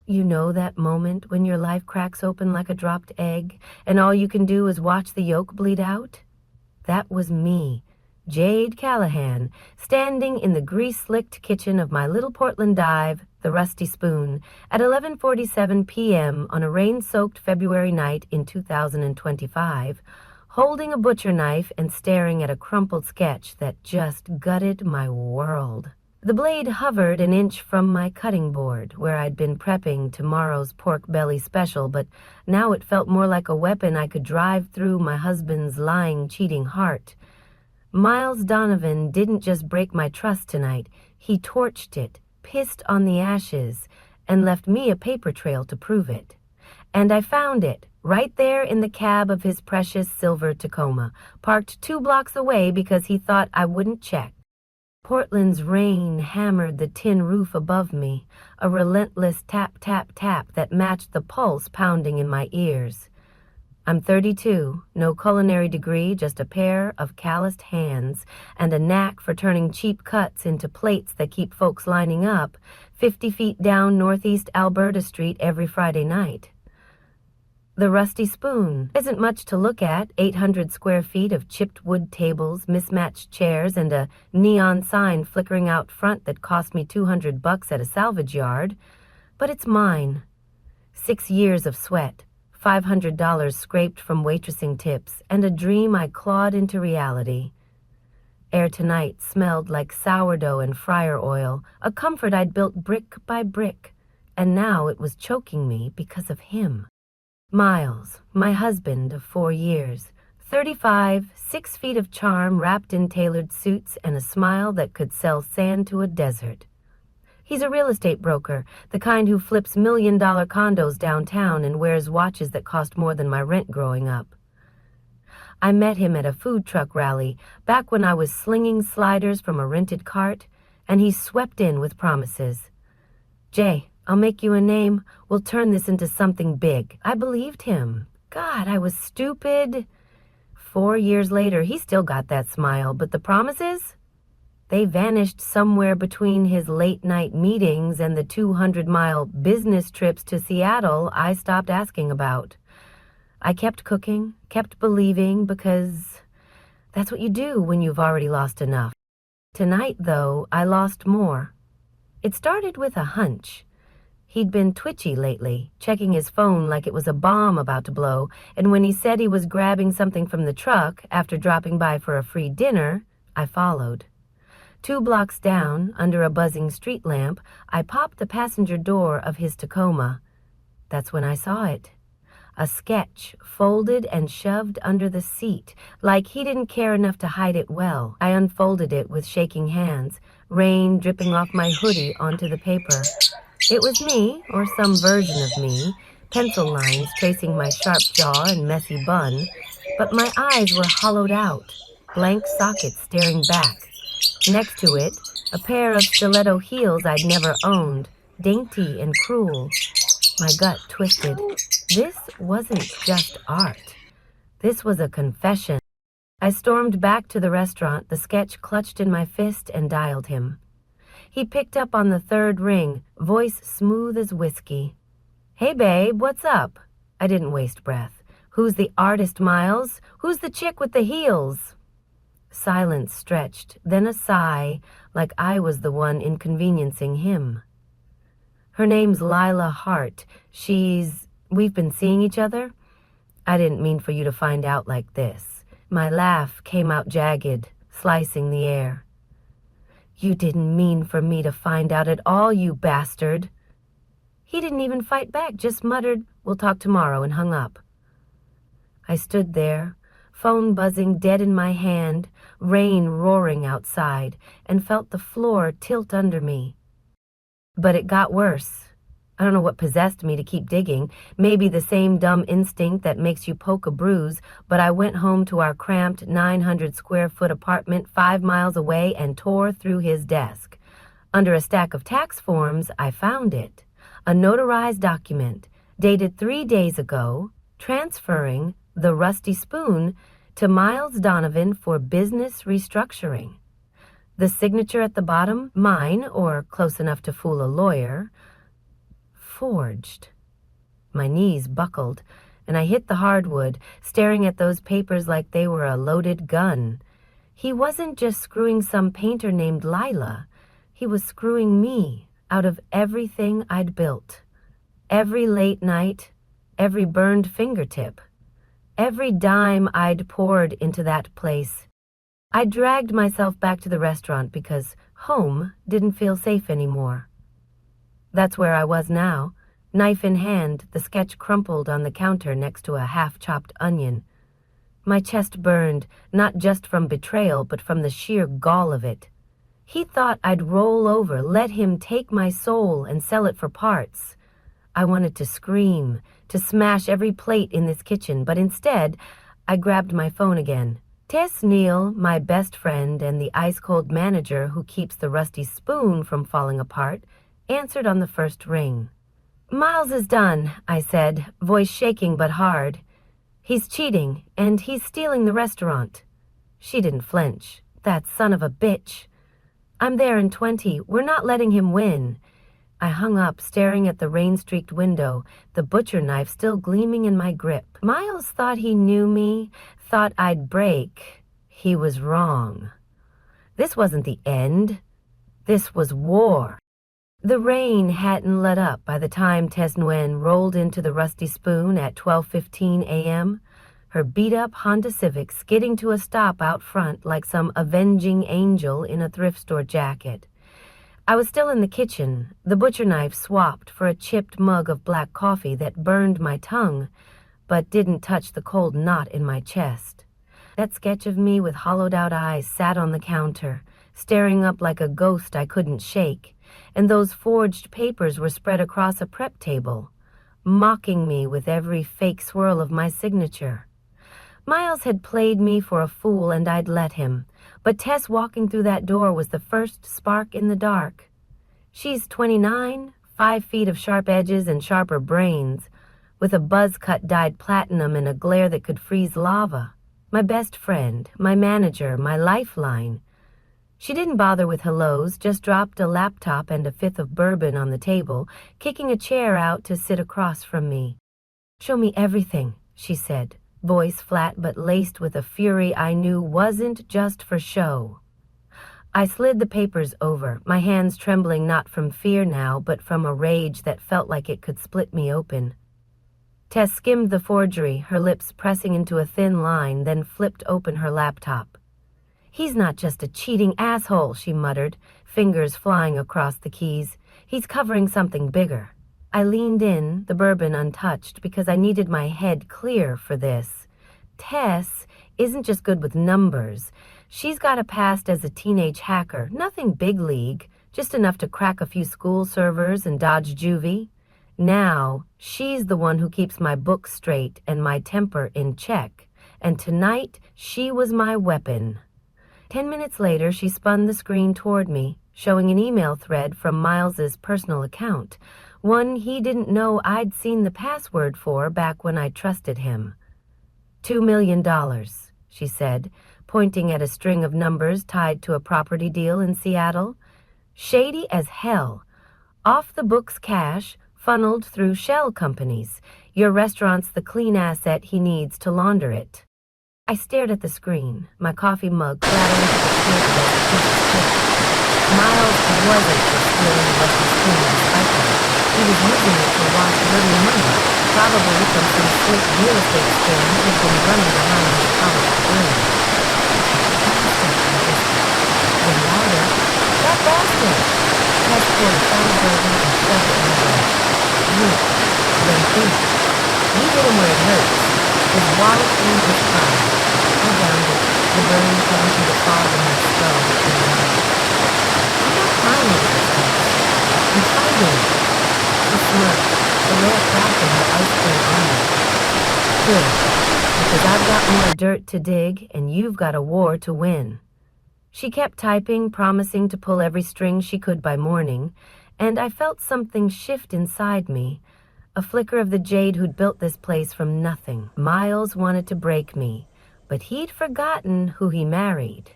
You know that moment when your life cracks open like a dropped egg, and all you can do is watch the yolk bleed out? That was me, Jade Callahan, standing in the grease-slicked kitchen of my little Portland dive, the Rusty Spoon, at 11:47 p.m. on a rain-soaked February night in 2025, holding a butcher knife and staring at a crumpled sketch that just gutted my world. The blade hovered an inch from my cutting board, where I'd been prepping tomorrow's pork belly special, but now it felt more like a weapon I could drive through my husband's lying, cheating heart. Miles Donovan didn't just break my trust tonight. He torched it, pissed on the ashes, and left me a paper trail to prove it. And I found it, right there in the cab of his precious silver Tacoma, parked 2 blocks away because he thought I wouldn't check. Portland's rain hammered the tin roof above me, a relentless tap, tap, tap that matched the pulse pounding in my ears. I'm 32, no culinary degree, just a pair of calloused hands and a knack for turning cheap cuts into plates that keep folks lining up 50 feet down Northeast Alberta Street every Friday night. The Rusty Spoon isn't much to look at, 800 square feet of chipped wood tables, mismatched chairs, and a neon sign flickering out front that cost me $200 at a salvage yard. But it's mine. 6 years of sweat, $500 scraped from waitressing tips, and a dream I clawed into reality. Air tonight smelled like sourdough and fryer oil, a comfort I'd built brick by brick, and now it was choking me because of him. Miles, my husband of 4 years, 35, 6 feet of charm wrapped in tailored suits and a smile that could sell sand to a desert. He's a real estate broker, the kind who flips million-dollar condos downtown and wears watches that cost more than my rent growing up. I met him at a food truck rally back when I was slinging sliders from a rented cart, and he swept in with promises. "Jay, I'll make you a name. We'll turn this into something big." I believed him. God, I was stupid. 4 years later, he still got that smile, but the promises? They vanished somewhere between his late-night meetings and the 200-mile business trips to Seattle I stopped asking about. I kept cooking, kept believing, because that's what you do when you've already lost enough. Tonight, though, I lost more. It started with a hunch. He'd been twitchy lately, checking his phone like it was a bomb about to blow, and when he said he was grabbing something from the truck after dropping by for a free dinner, I followed. 2 blocks down, under a buzzing street lamp, I popped the passenger door of his Tacoma. That's when I saw it. A sketch, folded and shoved under the seat, like he didn't care enough to hide it well. I unfolded it with shaking hands, rain dripping off my hoodie onto the paper. It was me, or some version of me, pencil lines tracing my sharp jaw and messy bun, but my eyes were hollowed out, blank sockets staring back. Next to it, a pair of stiletto heels I'd never owned, dainty and cruel. My gut twisted. This wasn't just art. This was a confession. I stormed back to the restaurant, the sketch clutched in my fist, and dialed him. He picked up on the 3rd ring, voice smooth as whiskey. "Hey, babe, what's up?" I didn't waste breath. "Who's the artist, Miles? Who's the chick with the heels?" Silence stretched, then a sigh, like I was the one inconveniencing him. "Her name's Lila Hart. We've been seeing each other?" "I didn't mean for you to find out like this." My laugh came out jagged, slicing the air. "You didn't mean for me to find out at all, you bastard." He didn't even fight back, just muttered, "We'll talk tomorrow," and hung up. I stood there, phone buzzing dead in my hand, rain roaring outside, and felt the floor tilt under me. But it got worse. I don't know what possessed me to keep digging, maybe the same dumb instinct that makes you poke a bruise, but I went home to our cramped 900-square-foot apartment 5 miles away and tore through his desk. Under a stack of tax forms, I found it, a notarized document, dated 3 days ago, transferring the Rusty Spoon to Miles Donovan for business restructuring. The signature at the bottom, mine, or close enough to fool a lawyer. forged. My knees buckled, and I hit the hardwood, staring at those papers like they were a loaded gun. He wasn't just screwing some painter named Lila. He was screwing me out of everything I'd built. Every late night, every burned fingertip, every dime I'd poured into that place. I dragged myself back to the restaurant because home didn't feel safe anymore. That's where I was now, knife in hand, the sketch crumpled on the counter next to a half-chopped onion. My chest burned, not just from betrayal, but from the sheer gall of it. He thought I'd roll over, let him take my soul and sell it for parts. I wanted to scream, to smash every plate in this kitchen, but instead, I grabbed my phone again. Tess Neal, my best friend and the ice-cold manager who keeps the rusty spoon from falling apart, answered on the first ring. "Miles is done," I said, voice shaking but hard. "He's cheating, and he's stealing the restaurant." She didn't flinch. That son of a bitch. "I'm there in 20. We're not letting him win." I hung up, staring at the rain-streaked window, the butcher knife still gleaming in my grip. Miles thought he knew me, thought I'd break. He was wrong. This wasn't the end. This was war. The rain hadn't let up by the time Tess Nguyen rolled into the Rusty Spoon at 12:15 a.m., her beat-up Honda Civic skidding to a stop out front like some avenging angel in a thrift store jacket. I was still in the kitchen, the butcher knife swapped for a chipped mug of black coffee that burned my tongue, but didn't touch the cold knot in my chest. That sketch of me with hollowed-out eyes sat on the counter, staring up like a ghost I couldn't shake, and those forged papers were spread across a prep table, mocking me with every fake swirl of my signature. Miles had played me for a fool, and I'd let him, but Tess walking through that door was the first spark in the dark. She's 29, 5 feet of sharp edges and sharper brains, with a buzz cut dyed platinum and a glare that could freeze lava. My best friend, my manager, my lifeline. She didn't bother with hellos, just dropped a laptop and a fifth of bourbon on the table, kicking a chair out to sit across from me. "Show me everything," she said, voice flat but laced with a fury I knew wasn't just for show. I slid the papers over, my hands trembling not from fear now, but from a rage that felt like it could split me open. Tess skimmed the forgery, her lips pressing into a thin line, then flipped open her laptop. "He's not just a cheating asshole," she muttered, fingers flying across the keys. "He's covering something bigger." I leaned in, the bourbon untouched, because I needed my head clear for this. Tess isn't just good with numbers. She's got a past as a teenage hacker, nothing big league, just enough to crack a few school servers and dodge juvie. Now, she's the one who keeps my books straight and my temper in check, and tonight she was my weapon. 10 minutes later, she spun the screen toward me, showing an email thread from Miles's personal account, one he didn't know I'd seen the password for back when I trusted him. $2 million, she said, pointing at a string of numbers tied to a property deal in Seattle. Shady as hell. Off-the-books cash, funneled through shell companies. Your restaurant's the clean asset he needs to launder it. I stared at the screen, my coffee mug clattering to the table as a piece of cake. Miles wasn't just stealing the Rusty Spoon despite that. He was using it to wash dirty money, probably from some slick real estate scam he'd been running behind his college degree. Then louder, "That bastard!" Tess poured a shot of bourbon and shoved it in the bag. Look, then think. We hit him where it hurts. His wallet and his pride. I downed it, the burn coming through the fog in my skull and loud. "I'm not crying over this stuff. I'm fighting." She smirked, the red crack in her ice cream armor. "Good, because I've got more dirt to dig, and you've got a war to win." She kept typing, promising to pull every string she could by morning, and I felt something shift inside me, a flicker of the jade who'd built this place from nothing. Miles wanted to break me, but he'd forgotten who he married.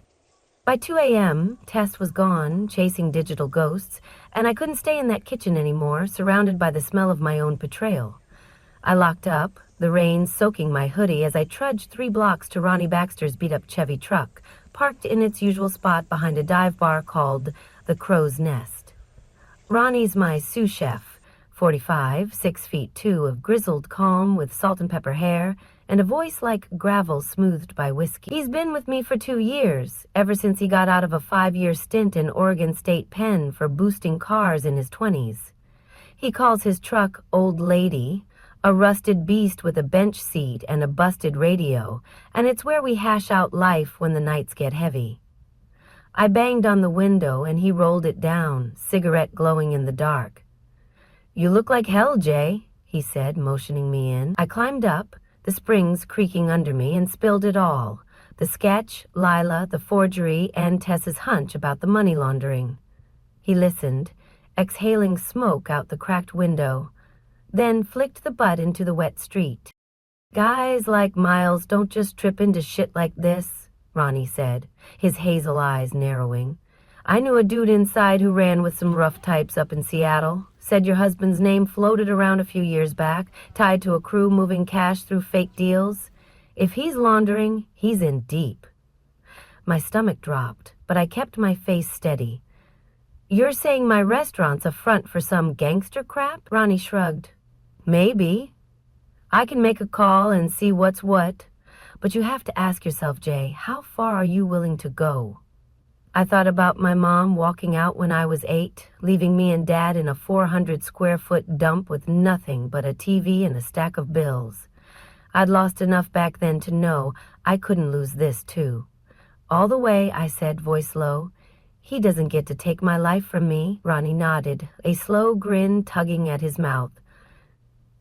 By 2 a.m., Tess was gone, chasing digital ghosts, and I couldn't stay in that kitchen anymore, surrounded by the smell of my own betrayal. I locked up, the rain soaking my hoodie as I trudged 3 blocks to Ronnie Baxter's beat-up Chevy truck, parked in its usual spot behind a dive bar called the Crow's Nest. Ronnie's my sous chef, 45, 6'2", of grizzled calm with salt and pepper hair, and a voice like gravel smoothed by whiskey. He's been with me for 2 years, ever since he got out of a 5-year stint in Oregon State Pen for boosting cars in his 20s. He calls his truck Old Lady, a rusted beast with a bench seat and a busted radio, and it's where we hash out life when the nights get heavy. I banged on the window and he rolled it down, cigarette glowing in the dark. "You look like hell, Jay," he said, motioning me in. I climbed up, the springs creaking under me, and spilled it all. The sketch, Lila, the forgery, and Tess's hunch about the money laundering. He listened, exhaling smoke out the cracked window, then flicked the butt into the wet street. "Guys like Miles don't just trip into shit like this," Ronnie said, his hazel eyes narrowing. "I knew a dude inside who ran with some rough types up in Seattle. Said your husband's name floated around a few years back, tied to a crew moving cash through fake deals. If he's laundering, he's in deep." My stomach dropped, but I kept my face steady. "You're saying my restaurant's a front for some gangster crap?" Ronnie shrugged. "Maybe. I can make a call and see what's what. But you have to ask yourself, Jay, how far are you willing to go?" I thought about my mom walking out when I was 8, leaving me and Dad in a 400-square-foot dump with nothing but a TV and a stack of bills. I'd lost enough back then to know I couldn't lose this, too. "All the way," I said, voice low. "He doesn't get to take my life from me." Ronnie nodded, a slow grin tugging at his mouth.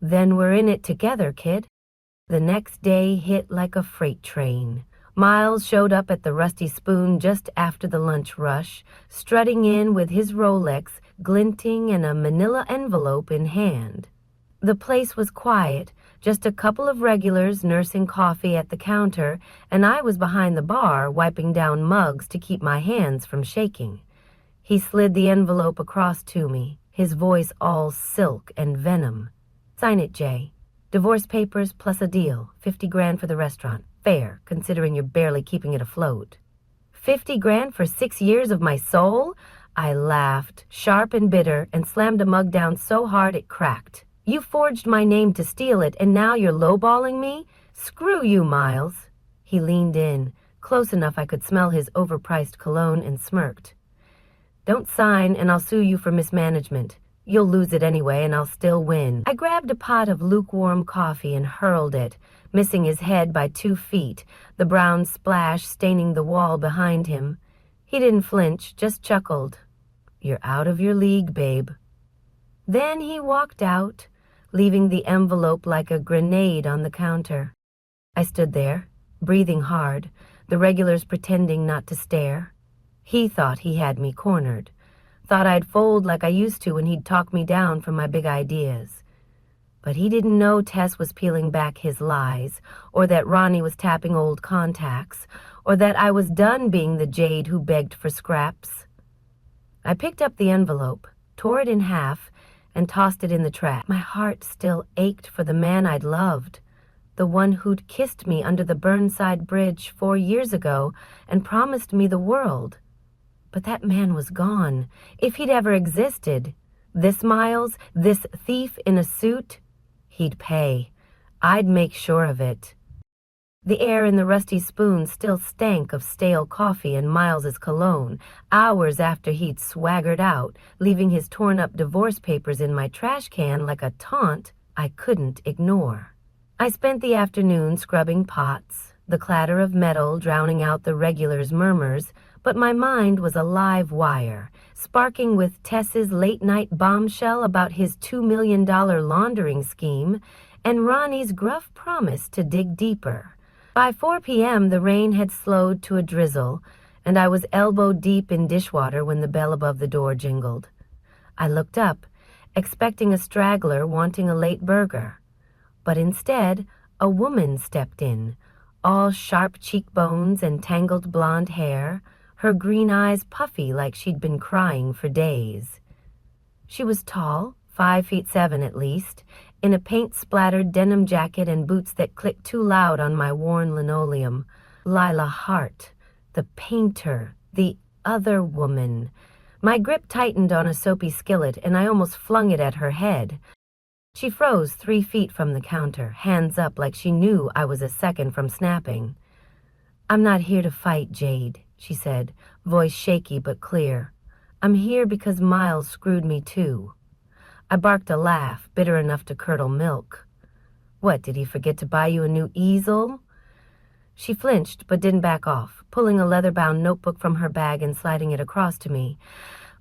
"Then we're in it together, kid." The next day hit like a freight train. Miles showed up at the Rusty Spoon just after the lunch rush, strutting in with his Rolex glinting and a manila envelope in hand. The place was quiet, just a couple of regulars nursing coffee at the counter, and I was behind the bar wiping down mugs to keep my hands from shaking. He slid the envelope across to me, his voice all silk and venom. "Sign it, Jay. Divorce papers plus a deal, 50 grand for the restaurant. Fair, considering you're barely keeping it afloat." 50 grand for 6 years of my soul? I laughed, sharp and bitter, and slammed a mug down so hard it cracked. "You forged my name to steal it, and now you're lowballing me? Screw you, Miles." He leaned in, close enough I could smell his overpriced cologne, and smirked. "Don't sign, and I'll sue you for mismanagement. You'll lose it anyway, and I'll still win." I grabbed a pot of lukewarm coffee and hurled it, missing his head by 2 feet, the brown splash staining the wall behind him. He didn't flinch, just chuckled. "You're out of your league, babe." Then he walked out, leaving the envelope like a grenade on the counter. I stood there, breathing hard, the regulars pretending not to stare. He thought he had me cornered. Thought I'd fold like I used to when he'd talk me down from my big ideas. But he didn't know Tess was peeling back his lies, or that Ronnie was tapping old contacts, or that I was done being the jade who begged for scraps. I picked up the envelope, tore it in half, and tossed it in the trash. My heart still ached for the man I'd loved, the one who'd kissed me under the Burnside Bridge 4 years ago and promised me the world. But that man was gone, if he'd ever existed. This Miles, this thief in a suit, he'd pay. I'd make sure of it. The air in the Rusty Spoon still stank of stale coffee and Miles's cologne, hours after he'd swaggered out, leaving his torn-up divorce papers in my trash can like a taunt I couldn't ignore. I spent the afternoon scrubbing pots, the clatter of metal drowning out the regulars' murmurs, but my mind was a live wire, sparking with Tess's late-night bombshell about his $2 million laundering scheme and Ronnie's gruff promise to dig deeper. By 4 p.m., the rain had slowed to a drizzle, and I was elbow-deep in dishwater when the bell above the door jingled. I looked up, expecting a straggler wanting a late burger. But instead, a woman stepped in, all sharp cheekbones and tangled blonde hair, her green eyes puffy like she'd been crying for days. She was tall, 5'7" at least, in a paint-splattered denim jacket and boots that clicked too loud on my worn linoleum. Lila Hart, the painter, the other woman. My grip tightened on a soapy skillet, and I almost flung it at her head. She froze 3 feet from the counter, hands up like she knew I was a second from snapping. "I'm not here to fight, Jade," she said, voice shaky but clear. "I'm here because Miles screwed me too." I barked a laugh, bitter enough to curdle milk. "What, did he forget to buy you a new easel?" She flinched but didn't back off, pulling a leather-bound notebook from her bag and sliding it across to me.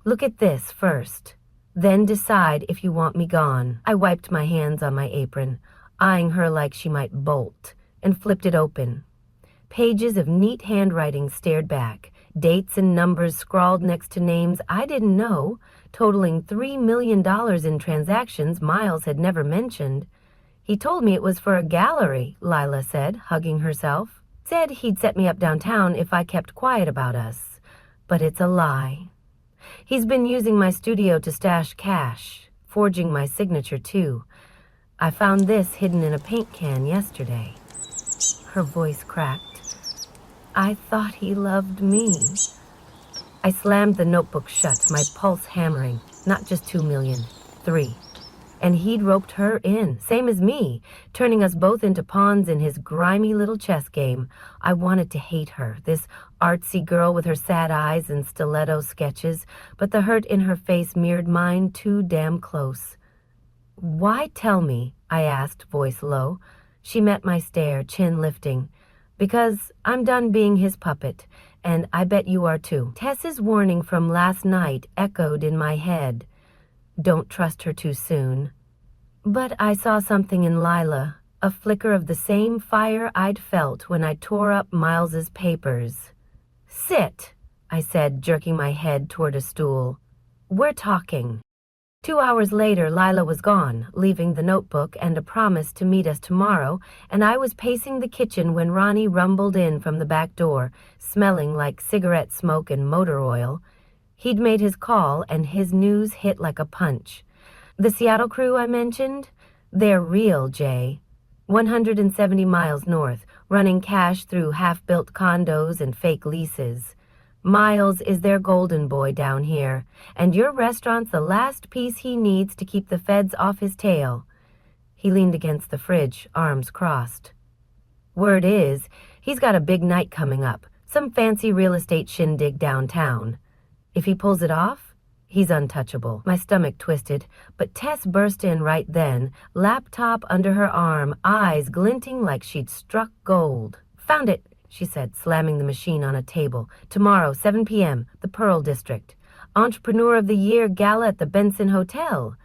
"Look at this first. Then decide if you want me gone." I wiped my hands on my apron, eyeing her like she might bolt, and flipped it open. Pages of neat handwriting stared back, dates and numbers scrawled next to names I didn't know, totaling $3 million in transactions Miles had never mentioned. "He told me it was for a gallery," Lila said, hugging herself. "Said he'd set me up downtown if I kept quiet about us. But it's a lie. He's been using my studio to stash cash, forging my signature too. I found this hidden in a paint can yesterday." Her voice cracked. "I thought he loved me." I slammed the notebook shut, my pulse hammering. Not just 2 million, 3. And he'd roped her in, same as me, turning us both into pawns in his grimy little chess game. I wanted to hate her, this artsy girl with her sad eyes and stiletto sketches, but the hurt in her face mirrored mine too damn close. "Why tell me?" I asked, voice low. She met my stare, chin lifting. "Because I'm done being his puppet, and I bet you are too." Tess's warning from last night echoed in my head. Don't trust her too soon. But I saw something in Lila, a flicker of the same fire I'd felt when I tore up Miles's papers. "Sit," I said, jerking my head toward a stool. "We're talking." 2 hours later, Lila was gone, leaving the notebook and a promise to meet us tomorrow, and I was pacing the kitchen when Ronnie rumbled in from the back door, smelling like cigarette smoke and motor oil. He'd made his call, and his news hit like a punch. "The Seattle crew I mentioned? They're real, Jay. 170 miles north, running cash through half-built condos and fake leases. Miles is their golden boy down here, and your restaurant's the last piece he needs to keep the feds off his tail." He leaned against the fridge, arms crossed. "Word is, he's got a big night coming up, some fancy real estate shindig downtown. If he pulls it off, he's untouchable." My stomach twisted, but Tess burst in right then, laptop under her arm, eyes glinting like she'd struck gold. "Found it," she said, slamming the machine on a table. "Tomorrow, 7 p.m., the Pearl District. Entrepreneur of the Year Gala at the Benson Hotel.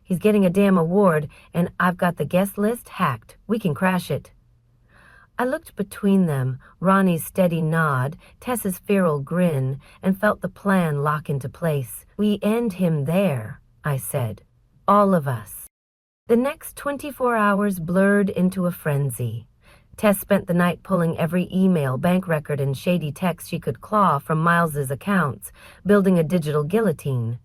He's getting a damn award, and I've got the guest list hacked. We can crash it." I looked between them, Ronnie's steady nod, Tess's feral grin, and felt the plan lock into place. "We end him there," I said. "All of us." The next 24 hours blurred into a frenzy. Tess spent the night pulling every email, bank record, and shady text she could claw from Miles's accounts, building a digital guillotine.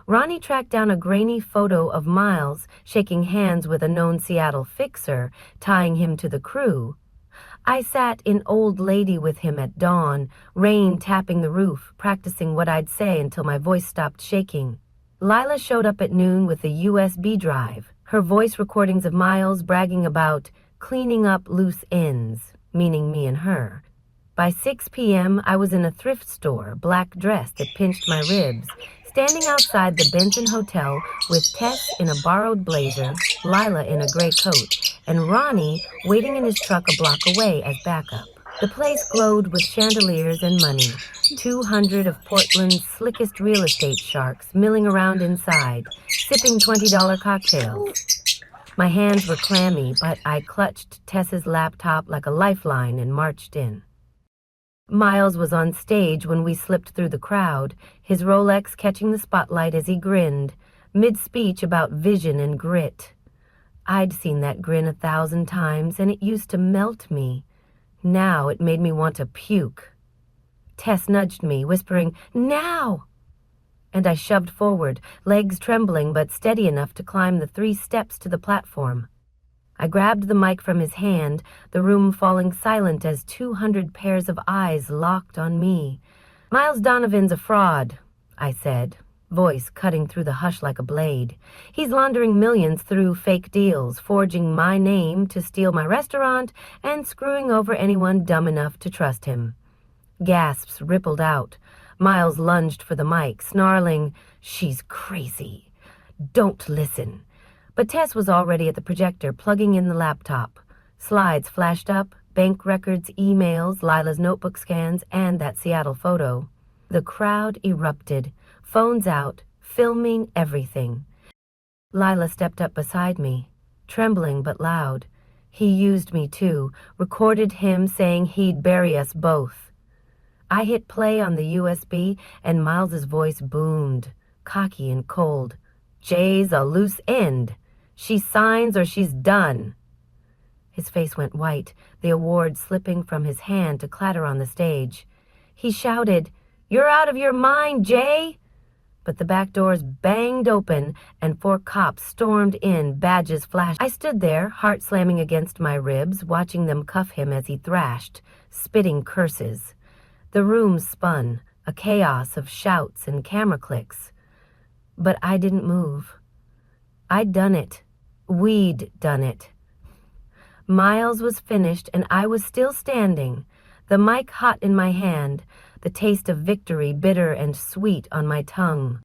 Ronnie tracked down a grainy photo of Miles shaking hands with a known Seattle fixer, tying him to the crew. I sat in Old Lady with him at dawn, rain tapping the roof, practicing what I'd say until my voice stopped shaking. Lila showed up at noon with a USB drive, her voice recordings of Miles bragging about cleaning up loose ends, meaning me and her. By 6 p.m., I was in a thrift store, black dress that pinched my ribs, standing outside the Benson Hotel with Tess in a borrowed blazer, Lila in a gray coat, and Ronnie waiting in his truck a block away as backup. The place glowed with chandeliers and money, 200 of Portland's slickest real estate sharks milling around inside, sipping $20 cocktails. My hands were clammy, but I clutched Tess's laptop like a lifeline and marched in. Miles was on stage when we slipped through the crowd, his Rolex catching the spotlight as he grinned, mid-speech about vision and grit. I'd seen that grin 1,000 times, and it used to melt me. Now it made me want to puke. Tess nudged me, whispering, "Now!" And I shoved forward, legs trembling but steady enough to climb the 3 steps to the platform. I grabbed the mic from his hand, the room falling silent as 200 pairs of eyes locked on me. "Miles Donovan's a fraud," I said, voice cutting through the hush like a blade. "He's laundering millions through fake deals, forging my name to steal my restaurant, and screwing over anyone dumb enough to trust him." Gasps rippled out. Miles lunged for the mic, snarling, "She's crazy. Don't listen." But Tess was already at the projector, plugging in the laptop. Slides flashed up, bank records, emails, Lila's notebook scans, and that Seattle photo. The crowd erupted, phones out, filming everything. Lila stepped up beside me, trembling but loud. He used me too, recorded him saying he'd bury us both. I hit play on the USB, and Miles's voice boomed, cocky and cold. "Jay's a loose end. She signs or she's done." His face went white, the award slipping from his hand to clatter on the stage. He shouted, "You're out of your mind, Jay!" But the back doors banged open, and 4 cops stormed in, badges flashed. I stood there, heart slamming against my ribs, watching them cuff him as he thrashed, spitting curses. The room spun, a chaos of shouts and camera clicks. But I didn't move. I'd done it. We'd done it. Miles was finished, and I was still standing, the mic hot in my hand, the taste of victory bitter and sweet on my tongue.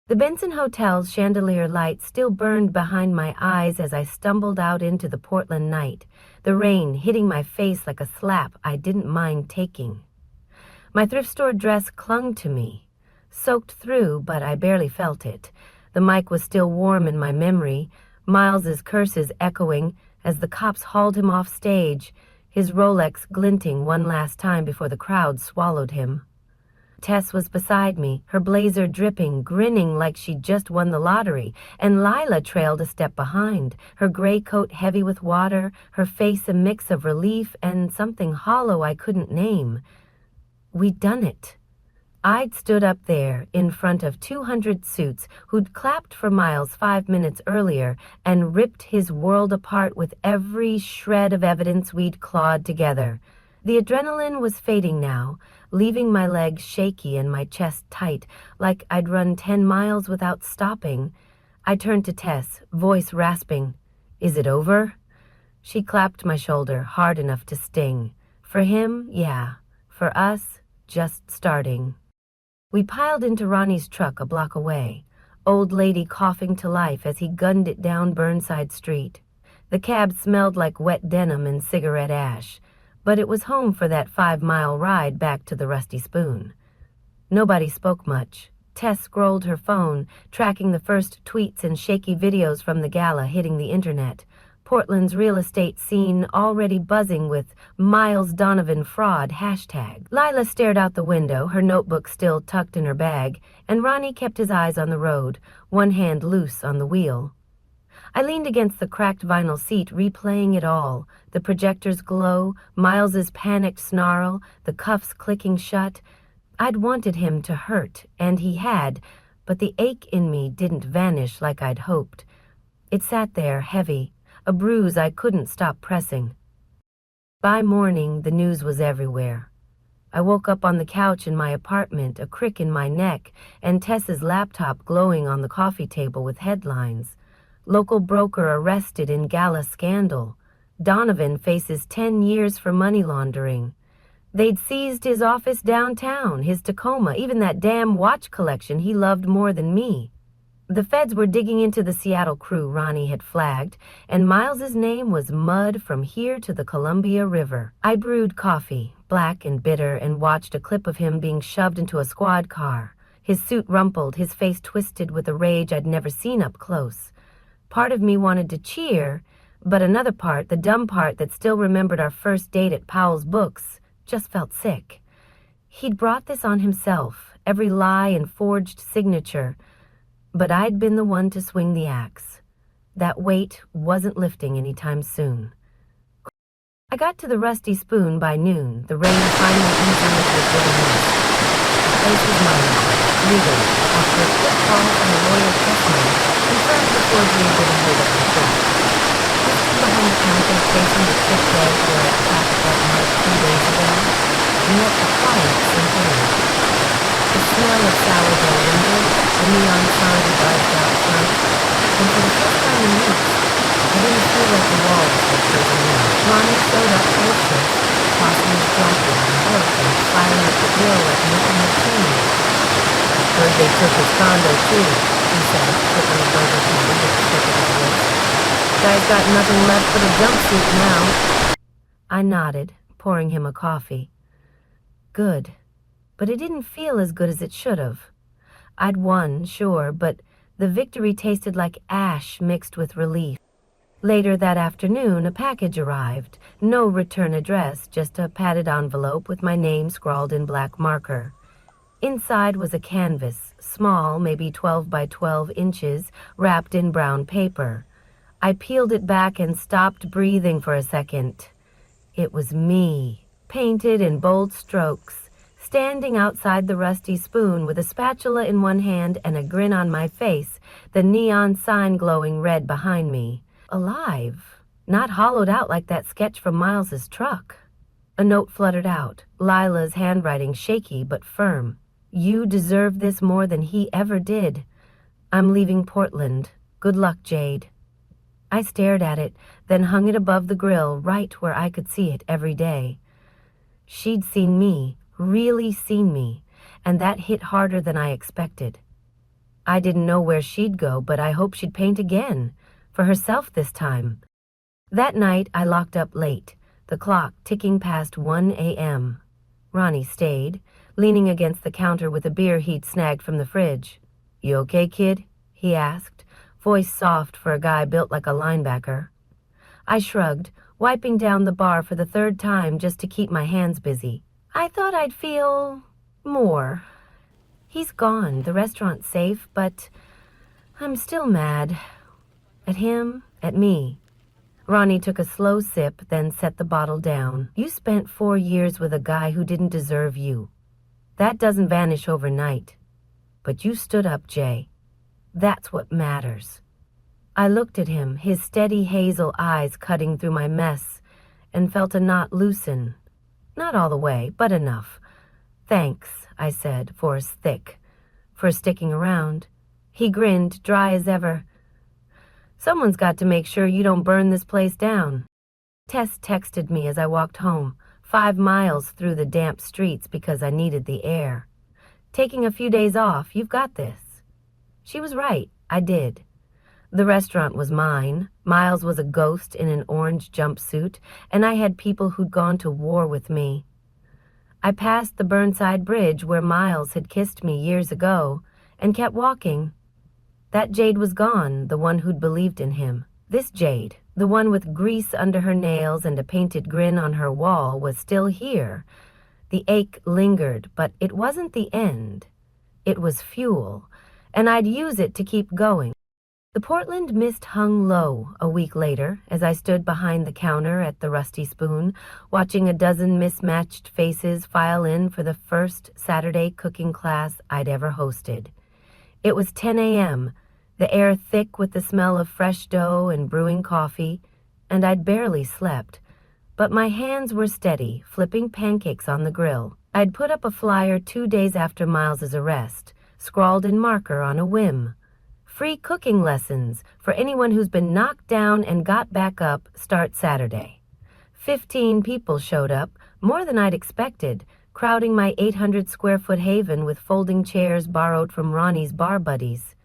The Benson Hotel's chandelier light still burned behind my eyes as I stumbled out into the Portland night, the rain hitting my face like a slap I didn't mind taking. My thrift store dress clung to me, soaked through, but I barely felt it. The mic was still warm in my memory, Miles's curses echoing as the cops hauled him off stage, his Rolex glinting one last time before the crowd swallowed him. Tess was beside me, her blazer dripping, grinning like she'd just won the lottery, and Lila trailed a step behind, her gray coat heavy with water, her face a mix of relief and something hollow I couldn't name. We'd done it. I'd stood up there in front of 200 suits who'd clapped for Miles 5 minutes earlier and ripped his world apart with every shred of evidence we'd clawed together. The adrenaline was fading now, leaving my legs shaky and my chest tight, like I'd run 10 miles without stopping. I turned to Tess, voice rasping, "Is it over?" She clapped my shoulder hard enough to sting. For him, yeah. For us, just starting. We piled into Ronnie's truck a block away, old lady coughing to life as he gunned it down Burnside Street. The cab smelled like wet denim and cigarette ash, but it was home for that 5-mile ride back to the Rusty Spoon. Nobody spoke much. Tess scrolled her phone, tracking the first tweets and shaky videos from the gala hitting the internet. Portland's real estate scene already buzzing with Miles Donovan fraud hashtag. Lila stared out the window, her notebook still tucked in her bag, and Ronnie kept his eyes on the road, one hand loose on the wheel. I leaned against the cracked vinyl seat, replaying it all, the projector's glow, Miles's panicked snarl, the cuffs clicking shut. I'd wanted him to hurt, and he had, but the ache in me didn't vanish like I'd hoped. It sat there, heavy, a bruise I couldn't stop pressing. By morning, the news was everywhere. I woke up on the couch in my apartment, a crick in my neck, and Tess's laptop glowing on the coffee table with headlines. Local broker arrested in Gala scandal. Donovan faces 10 years for money laundering. They'd seized his office downtown, his Tacoma, even that damn watch collection he loved more than me. The feds were digging into the Seattle crew Ronnie had flagged, and Miles's name was mud from here to the Columbia River. I brewed coffee, black and bitter, and watched a clip of him being shoved into a squad car. His suit rumpled, his face twisted with a rage I'd never seen up close. Part of me wanted to cheer, but another part, the dumb part that still remembered our first date at Powell's Books, just felt sick. He'd brought this on himself, every lie and forged signature, but I'd been the one to swing the axe. That weight wasn't lifting anytime soon. I got to the Rusty Spoon by noon, the rain finally easing into a good mist. The place was mine, legally, after a quick call from a lawyer testimony, confirmed the forgery didn't hold up the court. I stood behind the counter facing the thick bed where I packed that mark 2 days ago, and let the quiet sink in. The smell of sourdough lingered, the neon sign buzzed out front, and for the first time in weeks, I didn't feel like the walls were closing in. Ronnie showed up full shift, tossing his jacket on the hook and firing at the grill like nothing had changed. "Heard they took his condo too," he said, flipping a burger patty with the tip of his wrist. "Guy's got nothing left but a jumpsuit now." I nodded, pouring him a coffee. Good. But it didn't feel as good as it should have. I'd won, sure, but the victory tasted like ash mixed with relief. Later that afternoon, a package arrived. No return address, just a padded envelope with my name scrawled in black marker. Inside was a canvas, small, maybe 12 by 12 inches, wrapped in brown paper. I peeled it back and stopped breathing for a second. It was me, painted in bold strokes, standing outside the Rusty Spoon with a spatula in one hand and a grin on my face, the neon sign glowing red behind me. Alive, not hollowed out like that sketch from Miles's truck. A note fluttered out, Lila's handwriting shaky but firm. "You deserve this more than he ever did. I'm leaving Portland. Good luck, Jade." I stared at it, then hung it above the grill right where I could see it every day. She'd seen me, really seen me, and that hit harder than I expected. I didn't know where she'd go, but I hoped she'd paint again, for herself this time. That night, I locked up late, the clock ticking past 1 a.m. Ronnie stayed, leaning against the counter with a beer he'd snagged from the fridge. "You okay, kid?" he asked, voice soft for a guy built like a linebacker. I shrugged, wiping down the bar for the third time just to keep my hands busy. I thought I'd feel more. He's gone, the restaurant's safe, but I'm still mad. At him, at me. Ronnie took a slow sip, then set the bottle down. "You spent 4 years with a guy who didn't deserve you. That doesn't vanish overnight. But you stood up, Jay. That's what matters." I looked at him, his steady hazel eyes cutting through my mess, and felt a knot loosen. Not all the way, but enough. "Thanks," I said, voice thick, "for sticking around." He grinned, dry as ever. "Someone's got to make sure you don't burn this place down." Tess texted me as I walked home, 5 miles through the damp streets because I needed the air. "Taking a few days off, you've got this." She was right, I did. The restaurant was mine, Miles was a ghost in an orange jumpsuit, and I had people who'd gone to war with me. I passed the Burnside Bridge where Miles had kissed me years ago, and kept walking. That Jade was gone, the one who'd believed in him. This Jade, the one with grease under her nails and a painted grin on her wall, was still here. The ache lingered, but it wasn't the end. It was fuel, and I'd use it to keep going. The Portland mist hung low a week later as I stood behind the counter at the Rusty Spoon, watching a dozen mismatched faces file in for the first Saturday cooking class I'd ever hosted. It was 10 a.m., the air thick with the smell of fresh dough and brewing coffee, and I'd barely slept. But my hands were steady, flipping pancakes on the grill. I'd put up a flyer 2 days after Miles's arrest, scrawled in marker on a whim. "Free cooking lessons for anyone who's been knocked down and got back up start Saturday." 15 people showed up, more than I'd expected, crowding my 800-square-foot haven with folding chairs borrowed from Ronnie's bar buddies.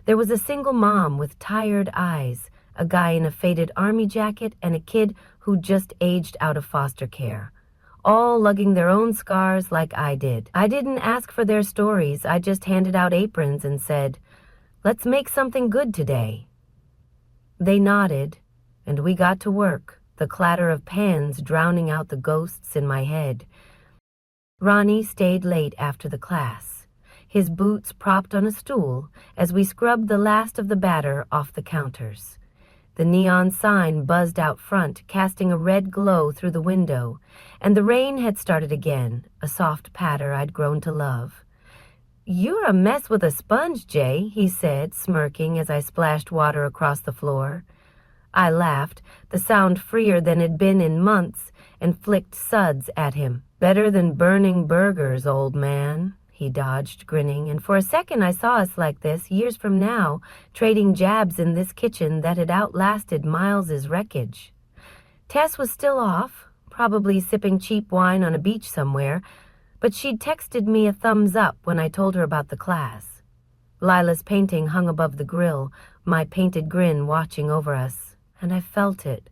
There was a single mom with tired eyes, a guy in a faded army jacket, and a kid who'd just aged out of foster care, all lugging their own scars like I did. I didn't ask for their stories, I just handed out aprons and said, "Let's make something good today." They nodded, and we got to work, the clatter of pans drowning out the ghosts in my head. Ronnie stayed late after the class, his boots propped on a stool as we scrubbed the last of the batter off the counters. The neon sign buzzed out front, casting a red glow through the window, and the rain had started again, a soft patter I'd grown to love. "You're a mess with a sponge, Jay," he said, smirking as I splashed water across the floor. I laughed, the sound freer than it'd been in months, and flicked suds at him. "Better than burning burgers, old man." He dodged, grinning, and for a second I saw us like this, years from now, trading jabs in this kitchen that had outlasted Miles's wreckage. Tess was still off, probably sipping cheap wine on a beach somewhere, but she'd texted me a thumbs up when I told her about the class. Lila's painting hung above the grill, my painted grin watching over us, and I felt it.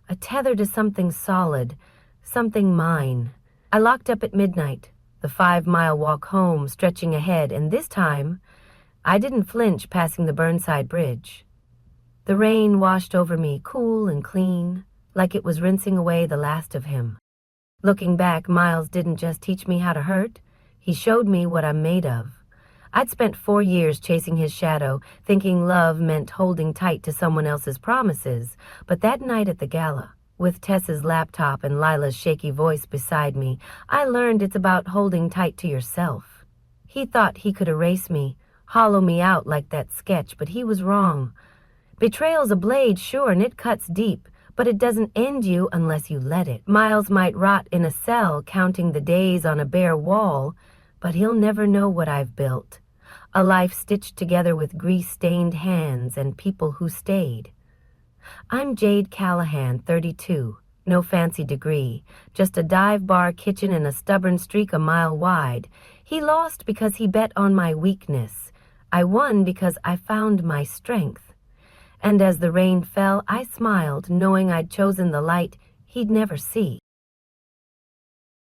A tether to something solid, something mine. I locked up at midnight, the 5-mile walk home stretching ahead, and this time, I didn't flinch passing the Burnside Bridge. The rain washed over me, cool and clean, like it was rinsing away the last of him. Looking back, Miles didn't just teach me how to hurt, he showed me what I'm made of. I'd spent 4 years chasing his shadow, thinking love meant holding tight to someone else's promises, but that night at the Gala, with Tess's laptop and Lila's shaky voice beside me, I learned it's about holding tight to yourself. He thought he could erase me, hollow me out like that sketch, but he was wrong. Betrayal's a blade, sure, and it cuts deep, but it doesn't end you unless you let it. Miles might rot in a cell counting the days on a bare wall, but he'll never know what I've built. A life stitched together with grease-stained hands and people who stayed. I'm Jade Callahan, 32. No fancy degree, just a dive bar kitchen and a stubborn streak a mile wide. He lost because he bet on my weakness. I won because I found my strength. And as the rain fell, I smiled, knowing I'd chosen the light he'd never see.